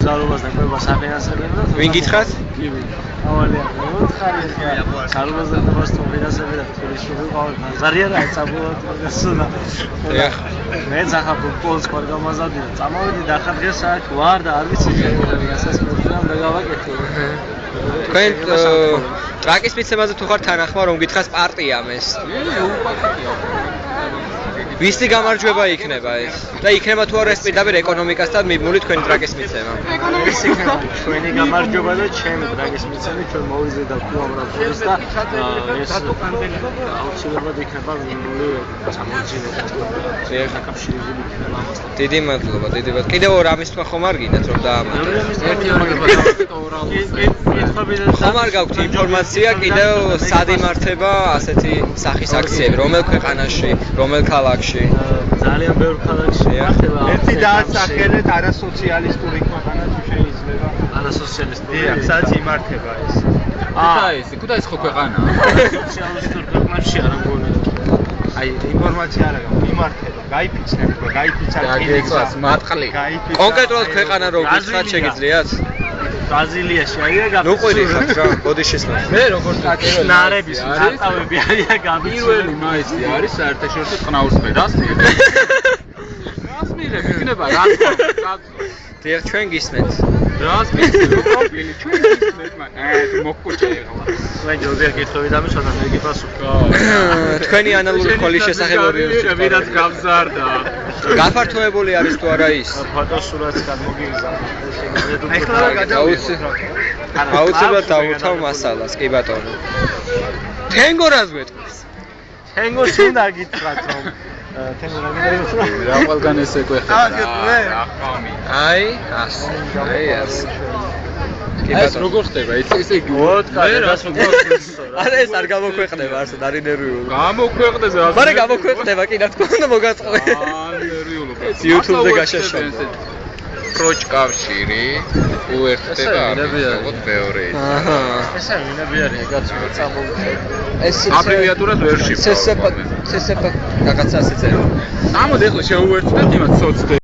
Zarubas და კვებას აფინანსებენ და ვინ გითხრათ? კი ვინ. ავალია, მოთხარი ხა. Zarubas და კვებას თუ ფინანსებენ და თურისული ყავი ბაზარი არა წაბულად გასუნა. მე ზახაბ პოლს ყარგამაზადი წამოვიდი და ხა დღეს აქ ვარ და არ ვიცი გასასწორებია და გავაკეთე. თქვენ ტრაკის მიცემაზე თუ ხარ თანახმა რომ გითხრას პარტიამ ეს. ვისი გამარჯვება იქნება ეს? და იქნება თუ არა ეს პირდაპირ ეკონომიკასთან მიბმული თქვენი ტრაკის მიცემა? ეს იქნება ჩვენი გამარჯვება და ჩემი ტრაკის მიცემით ჩვენ მოვიზრდა უამრავ და ეს აუცილებლად იქნება მიბმული წამოძინება. ეხლა კავშირებული იქნება ამასთან. დიდი მადლობა, დიდი მადლობა. კიდევ ორ ამის თქვა ხომ არ გინდათ რომ დაამატოთ? ხომ არ გაქვთ ინფორმაცია კიდევ სად იმართება ასეთი სახის აქციები, რომელ ქვეყანაში, რომელ ქალაქში? ძალიან ბევრ ქალაქში იმართება. ერთი დაასახელეთ არასოციალისტური ქვეყანა თუ შეიძლება. არასოციალისტური. სადაც იმართება ეს. კუდა ეს ხო ქვეყანა? სოციალისტურ ქვეყნებში არ მგონია. აი ინფორმაცია არა გაქვს, იმართება, გაიფიცნება, გაიფიცა გაგეცას მატყლი. კონკრეტულად ქვეყანა რო გითხრათ შეგიძლიათ? ბრაზილიაში არია ნუ ყვირი ხართ რა, ბოდი შესვლა. მე როგორც ნარების ნარტავები არიან პირველი მაისი არის საერთაშორისო წყნაურის მედას. რას მიღებ? იქნება რა თქმა. დიახ, ჩვენ გისმენთ. რას მიღებ? პრობლემი ჩვენ გისმენთ, მაგრამ მოკუჭე ეხლა. მე ჯობია კითხვები დამისვანა, მე გიპასუხო. თქვენი ანალური ხოლის შესახებ ორი ვიღაც გავზარდა. გაფართოებული არის თუ არა ის? ფოტოსურათს გადმოგიგზავნა. ეხლა რა გადავიდეთ? აუცილებლად დავუთავ მასალას, კი ბატონო. თენგო რას გვეტყვის? თენგოს უნდა გითხრათ რომ თენგო რა გითხრათ? რა ყველგან ესე გვეხება. აი, ას. აი, ას. კი ეს ბატონო. როგორ ხდება? ესე იგი ვოდკა რას მოგწევს? არა ეს არ გამოქვეყნება არსად, არ ინერვიულობ. გამოქვეყნდეს რა. მაგრამ გამოქვეყნება კი რა თქმა უნდა მოგაწყობე. ინერვიულობ. YouTube-ზე გაშაშავდა. პროჭ კავშირი უერთდება ამით მეორე. აჰა. ესა ვინები არის კაცო წამოვიდე. ეს აბრევიატურას ვერ შევხვდა. CSP რაღაცა ასე წერია. ამოდ ეხლა შევუერთდეთ იმას სოცდე